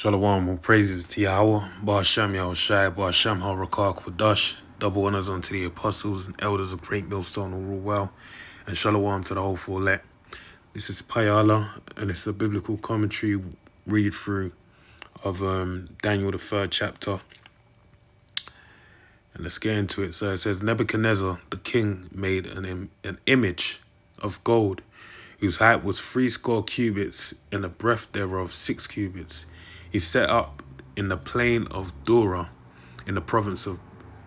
Shalom, all praises to Yahweh, Ba'ashem Yahushai, Ba'ashem HaRakah Kwadash, double honors unto the apostles and elders of Great Millstone who rule well, and Shalom to the whole full elect. This is Payala, and it's a biblical commentary read through of Daniel the 3rd chapter. And let's get into it. So it says, Nebuchadnezzar the king made an image of gold, whose height was 80 cubits, and the breadth thereof 6 cubits. He set up in the plain of Dura, in the province of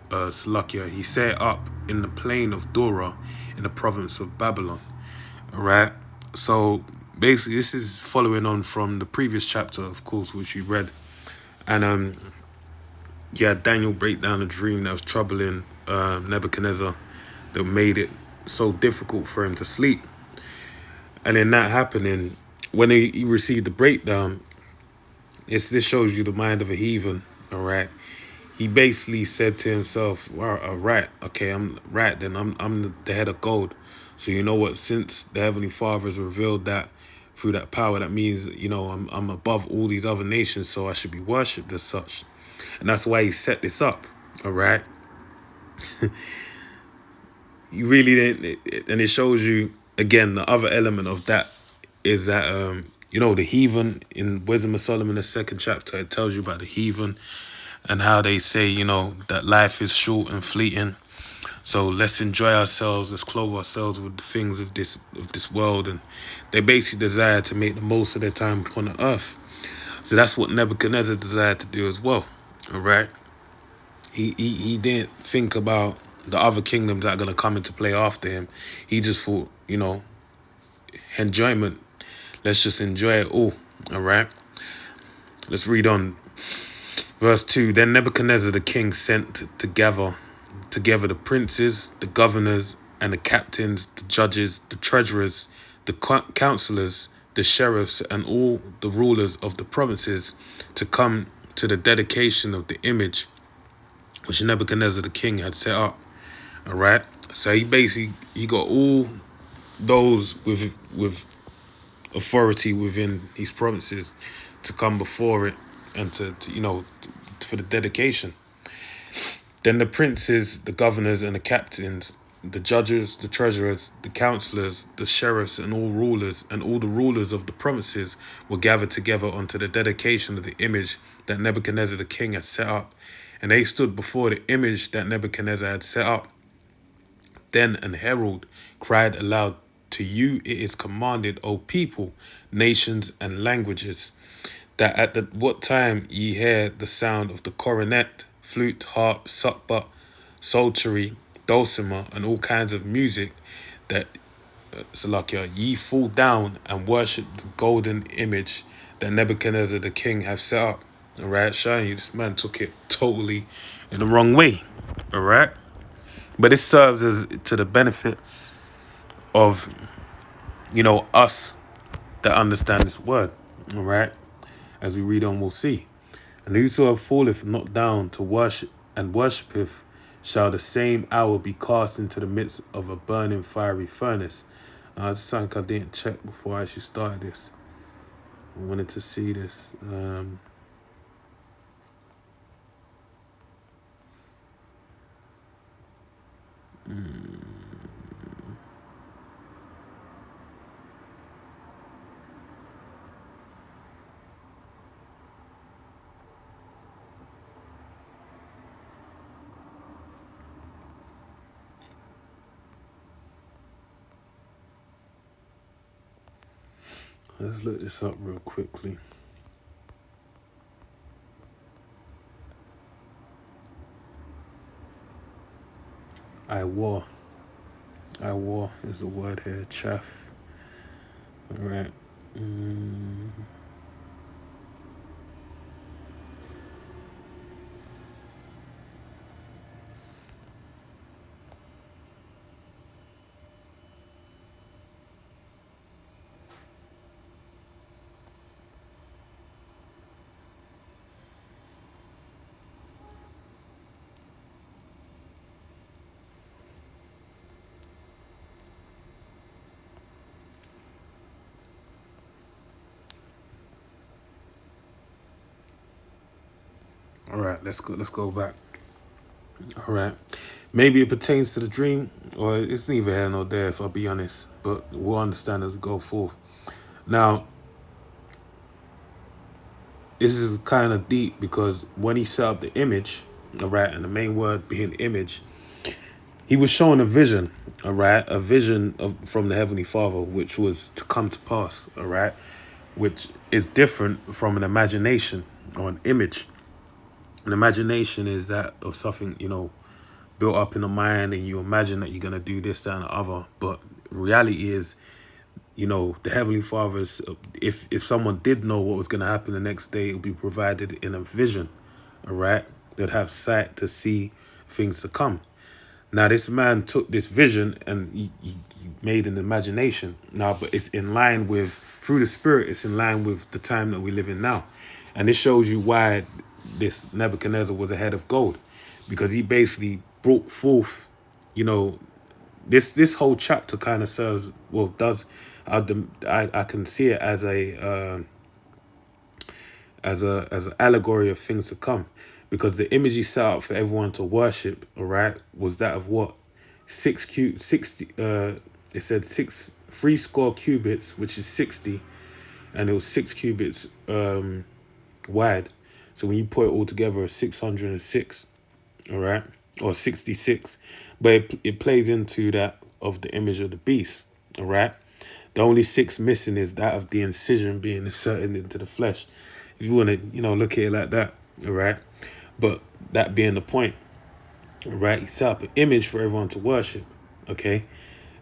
Salakia. He set up in the plain of Dura, in the province of Babylon. All right. So basically, this is following on from the previous chapter, of course, which we read, and Daniel break down a dream that was troubling Nebuchadnezzar, that made it so difficult for him to sleep. And in that happening, when he received the breakdown, this shows you the mind of a heathen, all right? He basically said to himself, well, all right, okay, I'm the head of gold. So you know what, since the Heavenly Father has revealed that through that power, that means, I'm above all these other nations, so I should be worshipped as such. And that's why he set this up, all right? You really didn't, and it shows you, again, the other element of that is that, the heathen in Wisdom of Solomon, the 2nd chapter, it tells you about the heathen and how they say, that life is short and fleeting. So let's enjoy ourselves, let's clothe ourselves with the things of this world. And they basically desire to make the most of their time upon the earth. So that's what Nebuchadnezzar desired to do as well, all right? He didn't think about the other kingdoms that are going to come into play after him. He just thought, enjoyment. Let's just enjoy it all right? Let's read on. Verse 2, Then Nebuchadnezzar the king sent together the princes, the governors, and the captains, the judges, the treasurers, the counselors, the sheriffs, and all the rulers of the provinces to come to the dedication of the image which Nebuchadnezzar the king had set up. All right. So he got all those with authority within these provinces to come before it and for the dedication. Then the princes, the governors, and the captains, the judges, the treasurers, the counselors, the sheriffs, and all the rulers of the provinces were gathered together unto the dedication of the image that Nebuchadnezzar the king had set up. And they stood before the image that Nebuchadnezzar had set up. Then an herald cried aloud, To you it is commanded, O people, nations, and languages, that at what time ye hear the sound of the cornet, flute, harp, suckbut, psaltery, dulcimer, and all kinds of music, that Salakia, ye fall down and worship the golden image that Nebuchadnezzar the king hath set up. All right, showing you this man took it totally in the wrong way. All right, but it serves as to the benefit of us that understand this word. All right, as we read on, we'll see. And whosoever falleth not down to worship and worshipeth shall the same hour be cast into the midst of a burning fiery furnace. It's something I didn't check before I actually started this. I wanted to see this. Let's look this up real quickly. I war is the word here. Chaff. All right. All right, let's go. Let's go back. All right. Maybe it pertains to the dream, or it's neither here nor there, if I'll be honest. But we'll understand as we go forth. Now, this is kind of deep because when he set up the image, all right, and the main word being image, he was showing a vision, all right, a vision from the Heavenly Father, which was to come to pass, all right, which is different from an imagination or an image. An imagination is that of something, built up in the mind, and you imagine that you're going to do this, that, and the other. But reality is, the Heavenly Father is, if someone did know what was going to happen the next day, it would be provided in a vision, all right? They'd have sight to see things to come. Now, this man took this vision and he made an imagination. Now, but it's in line with, through the Spirit, it's in line with the time that we live in now. And this shows you why this Nebuchadnezzar was a head of gold. Because he basically brought forth, this whole chapter kind of serves, well, does, I can see it as as an allegory of things to come, because the image he set up for everyone to worship, all right, was that of what 60. It said three score cubits, which is 60, and it was 6 cubits wide. So when you put it all together, it's 606, all right, or 66. But it plays into that of the image of the beast, all right. The only 6 missing is that of the incision being inserted into the flesh. If you want to, look at it like that, all right? But that being the point, all right? He set up an image for everyone to worship, okay?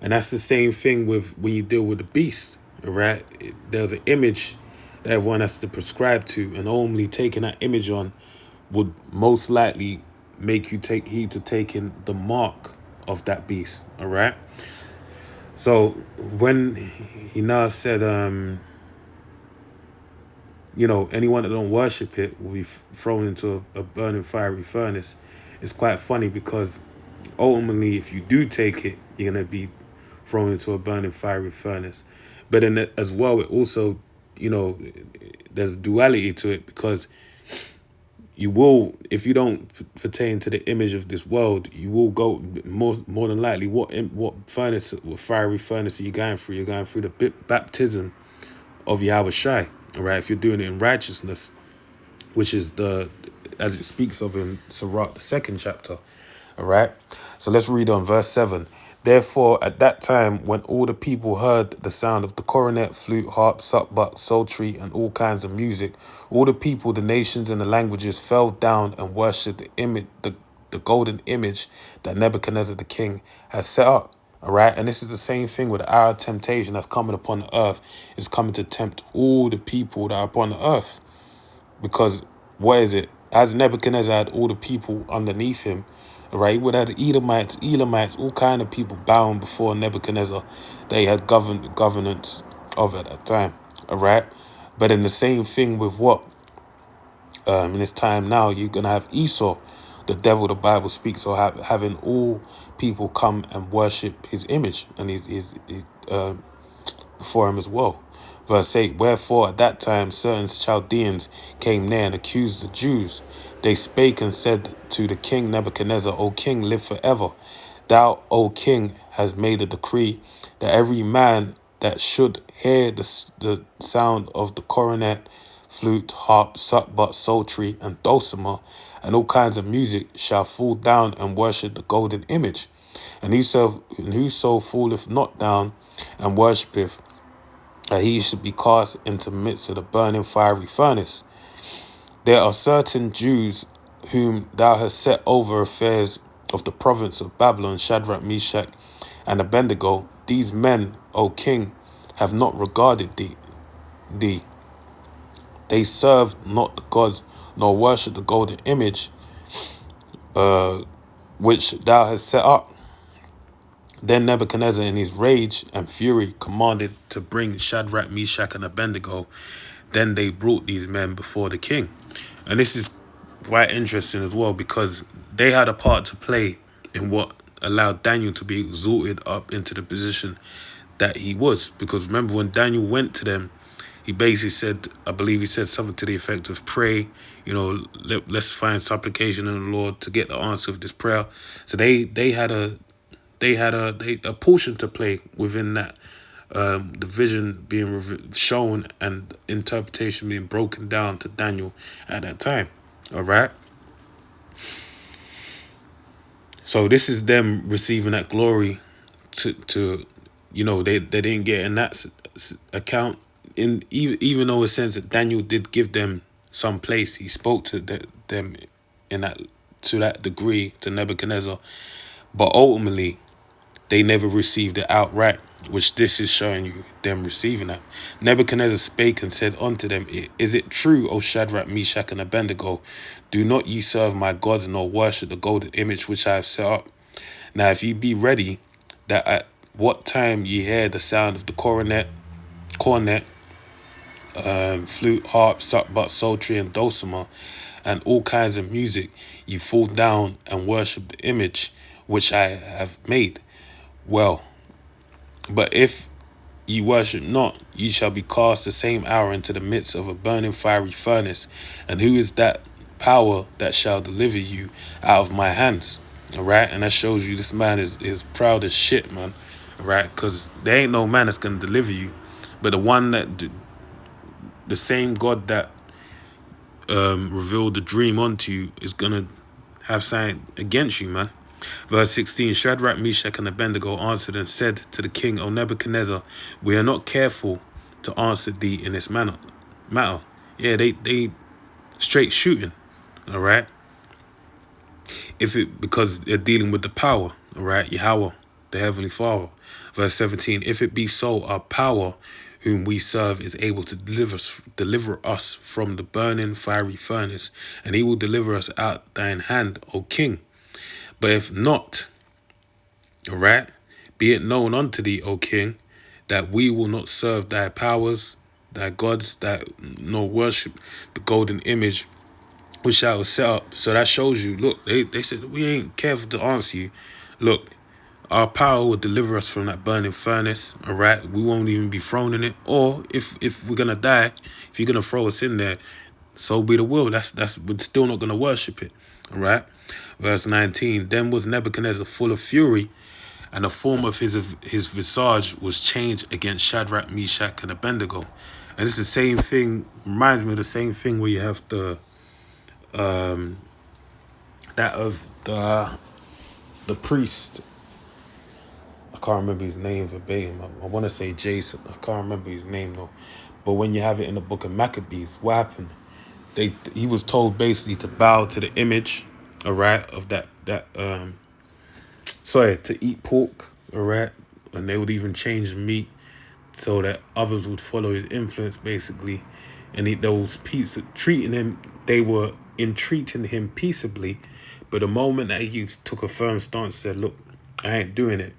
And that's the same thing with when you deal with the beast, all right? There's an image that everyone has to prescribe to, and only taking that image on would most likely make you take heed to taking the mark of that beast, all right? So when he now said, anyone that don't worship it will be thrown into a burning fiery furnace. It's quite funny because ultimately, if you do take it, you're going to be thrown into a burning fiery furnace. But then as well, it also, there's duality to it, because you will, if you don't pertain to the image of this world, you will go more than likely. What fiery furnace are you going through? You're going through the baptism of Yahweh Shai, all right? If you're doing it in righteousness, which is as it speaks of in Sirach, the 2nd chapter, all right? So let's read on verse 7. Therefore, at that time, when all the people heard the sound of the cornet, flute, harp, sackbut, psaltery, and all kinds of music, all the people, the nations, and the languages fell down and worshipped the golden image that Nebuchadnezzar the king had set up. All right. And this is the same thing with our temptation that's coming upon the earth. It's coming to tempt all the people that are upon the earth. Because what is it? As Nebuchadnezzar had all the people underneath him, all right, he would have the Elamites, all kind of people bowing before Nebuchadnezzar. They had governance of at that time. All right. But in the same thing with what? In this time now, you're going to have Esau, the devil the Bible speaks, or having all people come and worship his image and his before him as well. Verse 8, wherefore at that time certain Chaldeans came near and accused the Jews. They spake and said to the king Nebuchadnezzar, O king, live forever. Thou, O king, hast made a decree that every man that should hear the sound of the cornet, flute, harp, sackbut, psaltery, and dulcimer, and all kinds of music, shall fall down and worship the golden image. And whoso falleth not down and worshipeth, that he should be cast into the midst of the burning fiery furnace. There are certain Jews whom thou hast set over affairs of the province of Babylon, Shadrach, Meshach, and Abednego. These men, O king, have not regarded thee. They served not the gods, nor worshipped the golden image which thou hast set up. Then Nebuchadnezzar, in his rage and fury, commanded to bring Shadrach, Meshach, and Abednego. Then they brought these men before the king. And this is quite interesting as well, because they had a part to play in what allowed Daniel to be exalted up into the position that he was. Because remember, when Daniel went to them, he basically said, I believe he said something to the effect of pray, let's find supplication in the Lord to get the answer of this prayer. So they had a portion to play within that, the vision being shown and interpretation being broken down to Daniel at that time. All right. So this is them receiving that glory to they didn't get in that account, in even though it says that Daniel did give them some place. He spoke to them in that, to that degree, to Nebuchadnezzar, but ultimately they never received it outright, which this is showing you them receiving that. Nebuchadnezzar spake and said unto them, Is it true, O Shadrach, Meshach, and Abednego? Do not ye serve my gods, nor worship the golden image which I have set up? Now if ye be ready, that at what time ye hear the sound of the cornet, flute, harp, sackbut, psaltery, and dulcimer, and all kinds of music, ye fall down and worship the image which I have made. Well, but if ye worship not, ye shall be cast the same hour into the midst of a burning fiery furnace. And who is that power that shall deliver you out of my hands? All right, and that shows you this man is proud as shit, man. All right, because there ain't no man that's gonna deliver you, but the same God that revealed the dream unto you is gonna have something against you, man. Verse 16, Shadrach, Meshach, and Abednego answered and said to the king, O Nebuchadnezzar, we are not careful to answer thee in this matter. Yeah, they straight shooting, all right? Because they're dealing with the power, all right? Yahweh, the Heavenly Father. Verse 17, if it be so, our power whom we serve is able to deliver us from the burning fiery furnace, and he will deliver us out thine hand, O king. But if not, all right, be it known unto thee, O king, that we will not serve thy powers, thy gods, nor worship the golden image which I will set up. So that shows you, look, they said, we ain't careful to answer you. Look, our power will deliver us from that burning furnace, all right? We won't even be thrown in it. Or if we're going to die, if you're going to throw us in there, so be the will. We're still not going to worship it, all right? Verse 19, then was Nebuchadnezzar full of fury, and the form of his visage was changed against Shadrach, Meshach, and Abednego. And it's the same thing, reminds me of the same thing where you have the, that of the priest. I can't remember his name verbatim. I want to say Jason. I can't remember his name though. But when you have it in the book of Maccabees, what happened? He was told basically to bow to the image, all right, of to eat pork, all right, and they would even change the meat so that others would follow his influence, basically. And those peace treating him, they were entreating him peaceably, but the moment that he took a firm stance, said, "Look, I ain't doing it,"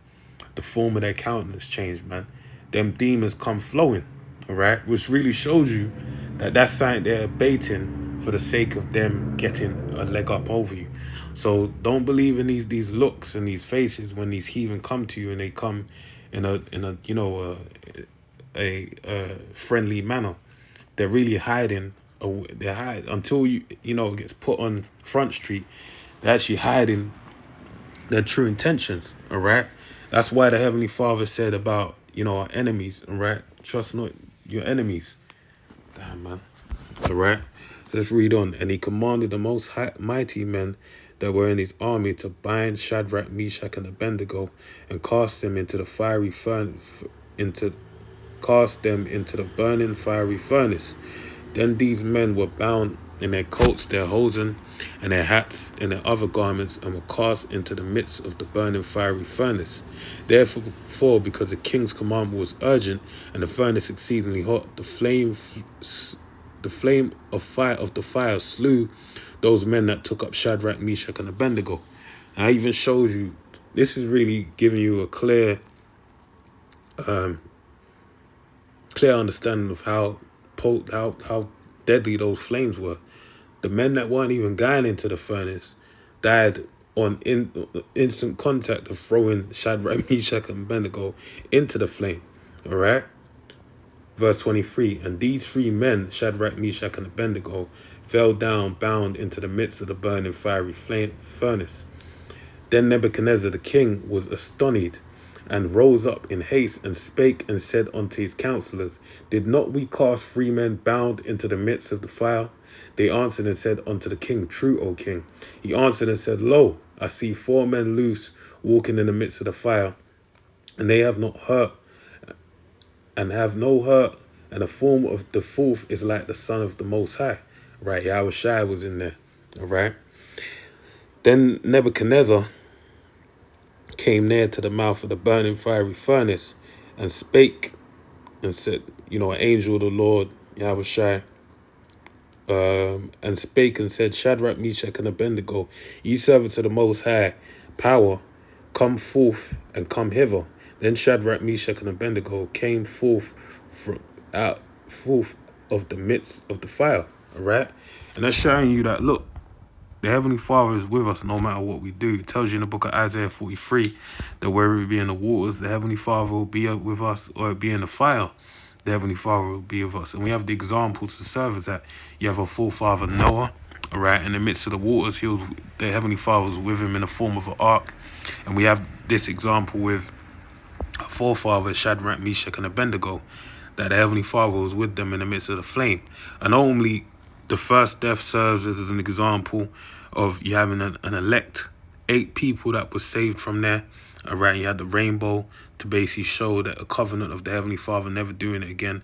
the form of their countenance changed, man. Them demons come flowing, all right, which really shows you that that's something they're baiting for the sake of them getting a leg up over you. So don't believe in these looks and these faces when these heathen come to you, and they come in a friendly manner. They're really hiding. They hide until it gets put on Front Street. They're actually hiding their true intentions. All right. That's why the Heavenly Father said about our enemies. All right. Trust not your enemies. Damn, man. All right. Let's read on. And he commanded the most mighty men that were in his army to bind Shadrach, Meshach, and Abednego, and cast them into the fiery furnace, cast them into the burning fiery furnace. Then these men were bound in their coats, their hosen, and their hats, and their other garments, and were cast into the midst of the burning fiery furnace. Therefore, because the king's commandment was urgent, and the furnace exceedingly hot, the flame of the fire slew those men that took up Shadrach, Meshach, and Abednego. And I even shows you, this is really giving you a clear understanding of how deadly those flames were. The men that weren't even going into the furnace died on instant contact of throwing Shadrach, Meshach, and Abednego into the flame. All right. Verse 23, and these three men, Shadrach, Meshach, and Abednego, fell down bound into the midst of the burning fiery furnace. Then Nebuchadnezzar the king was astonished, and rose up in haste, and spake and said unto his counselors, Did not we cast three men bound into the midst of the fire? They answered and said unto the king, True, O king. He answered and said, Lo, I see four men loose, walking in the midst of the fire, and they have not hurt, and have no hurt, and the form of the fourth is like the Son of the Most High. Right, Yahweh Shai was in there. All right. Then Nebuchadnezzar came near to the mouth of the burning fiery furnace, and spake and said, an angel of the Lord, Yahweh Shai, and spake and said, Shadrach, Meshach, and Abednego, ye servants of the Most High power, come forth and come hither. Then Shadrach, Meshach, and Abednego came forth of the midst of the fire. All right, and that's showing you that, look, the Heavenly Father is with us no matter what we do. It tells you in the book of Isaiah 43 that wherever we be in the waters, the Heavenly Father will be up with us, or be in the fire, the Heavenly Father will be with us. And we have the examples to serve as that. You have a forefather Noah, all right, in the midst of the waters, the Heavenly Father was with him in the form of an ark. And we have this example with our forefather Shadrach, Meshach, and Abednego, that the Heavenly Father was with them in the midst of the flame. And only the first death serves as an example of you having an elect 8 people that was saved from there. All right, you had the rainbow to basically show that a covenant of the Heavenly Father, never doing it again.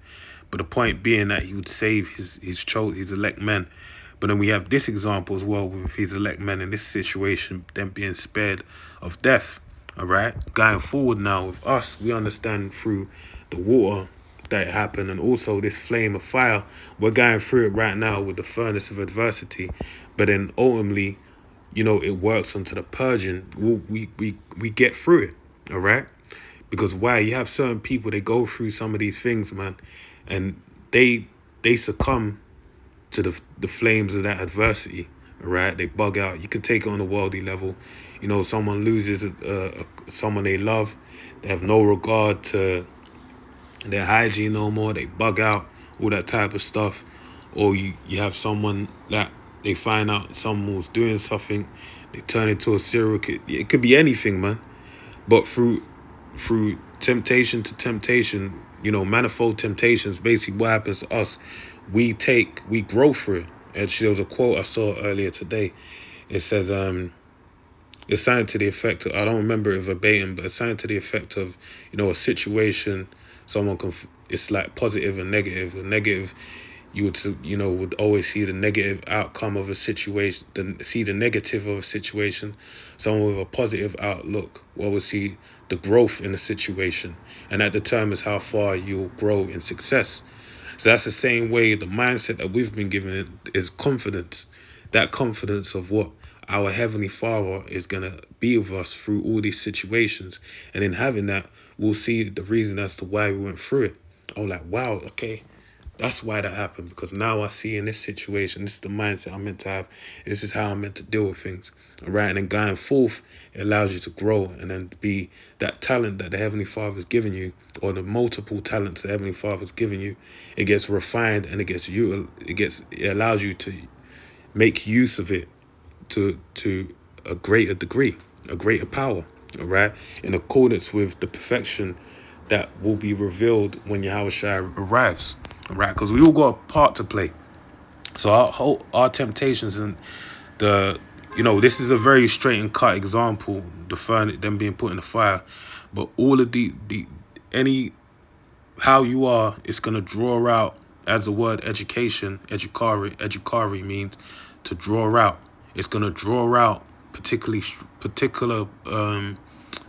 But the point being that he would save his elect men. But then we have this example as well with his elect men in this situation, them being spared of death. All right, going forward now with us, we understand through the water that happened, and also this flame of fire. We're going through it right now with the furnace of adversity, but then ultimately, it works onto the purging. We get through it. All right, because why? You have certain people, they go through some of these things, man, and they succumb to the flames of that adversity. All right, they bug out. You can take it on a worldly level. Someone loses someone they love, they have no regard to their hygiene no more, they bug out, all that type of stuff. Or you have someone that they find out someone was doing something, they turn into a serial killer. It could be anything, man. But through temptation to temptation, manifold temptations, basically what happens to us, we grow through it. Actually, there was a quote I saw earlier today. It says, it's something to the effect of, I don't remember it verbatim, but it's something to the effect of, a situation, someone it's like positive and negative. A negative, you would always see the negative outcome of a situation, see the negative of a situation. Someone with a positive outlook will always see the growth in the situation, and that determines how far you'll grow in success. So that's the same way the mindset that we've been given is confidence. That confidence of what our Heavenly Father is going to be with us through all these situations. And in having that, we'll see the reason as to why we went through it. Oh, like, wow, okay, that's why that happened. Because now I see in this situation, this is the mindset I'm meant to have. This is how I'm meant to deal with things. All right, and then going forth, it allows you to grow and then be that talent that the Heavenly Father has given you, or the multiple talents the Heavenly Father has given you. It gets refined and it allows you to make use of it to a greater degree, a greater power, all right, in accordance with the perfection that will be revealed when Yahweh Shai arrives, all right, because we all got a part to play. So our temptations and this is a very straight and cut example, them being put in the fire, but all of how you are, it's going to draw out, as the word educare means, to draw out. It's going to draw out particular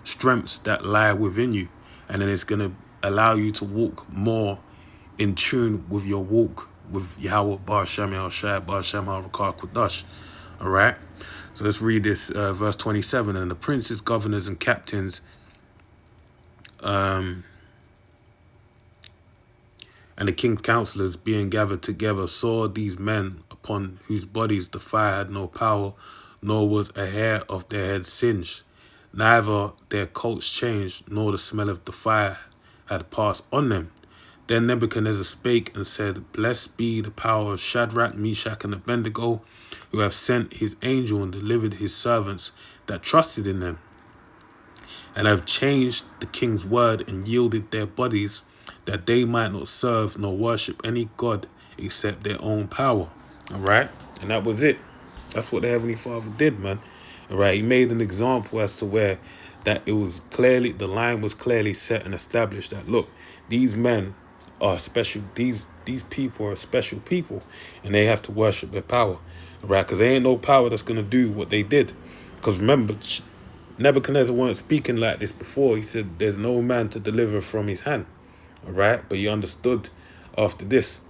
strengths that lie within you. And then it's going to allow you to walk more in tune with your walk with Yahweh Bar Shem El Shai Bar Shem HaRakah Kodash. All right? So let's read this, verse 27. And the princes, governors, and captains and the king's counselors, being gathered together, saw these men upon whose bodies the fire had no power, nor was a hair of their head singed, neither their coats changed, nor the smell of the fire had passed on them. Then Nebuchadnezzar spake and said, Blessed be the power of Shadrach, Meshach, and Abednego, who have sent his angel and delivered his servants that trusted in them, and have changed the king's word and yielded their bodies, that they might not serve nor worship any god except their own power. All right? And that was it. That's what the Heavenly Father did, man. All right? He made an example as to where that it was clearly, the line was clearly set and established that, look, these men are special. These people are special people, and they have to worship their power. All right? Because there ain't no power that's going to do what they did. Because remember, Nebuchadnezzar weren't speaking like this before. He said, there's no man to deliver from his hand. All right? But he understood after this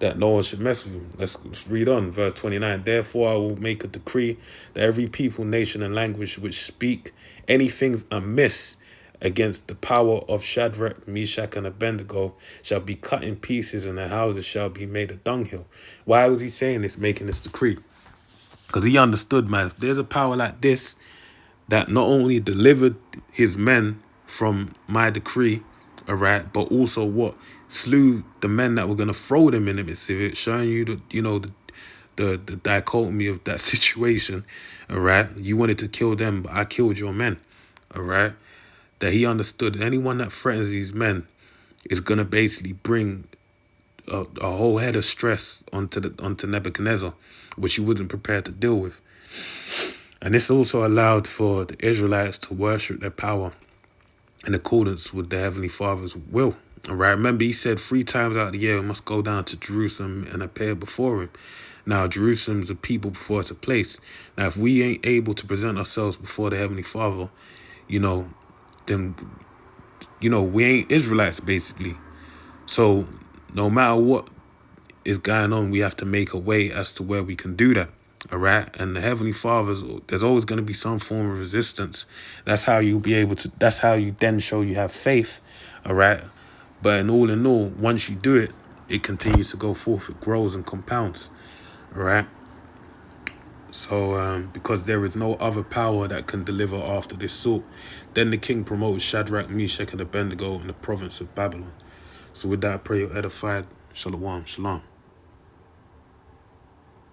that no one should mess with him. Let's read on, verse 29. Therefore I will make a decree that every people, nation, and language which speak anything amiss against the power of Shadrach, Meshach, and Abednego shall be cut in pieces, and their houses shall be made a dunghill. Why was he saying this, making this decree? Because he understood, man, if there's a power like this that not only delivered his men from my decree, all right, but also what? Slew the men that were going to throw them in the midst of it, showing you the dichotomy of that situation, all right? You wanted to kill them, but I killed your men, all right? That he understood anyone that threatens these men is going to basically bring a whole head of stress onto Nebuchadnezzar, which he wasn't prepared to deal with. And this also allowed for the Israelites to worship their power in accordance with the Heavenly Father's will. All right, remember he said 3 times out of the year we must go down to Jerusalem and appear before him. Now, Jerusalem's a people before it's a place. Now, if we ain't able to present ourselves before the Heavenly Father, then, we ain't Israelites, basically. So, no matter what is going on, we have to make a way as to where we can do that. All right. And the Heavenly Father's, there's always going to be some form of resistance. That's how you'll be able to, that's how you then show you have faith. All right. But in all, once you do it, it continues to go forth. It grows and compounds. All right. So because there is no other power that can deliver after this sort, then the king promotes Shadrach, Meshach, and Abednego in the province of Babylon. So with that, I pray you're edified. Shalom. Shalom.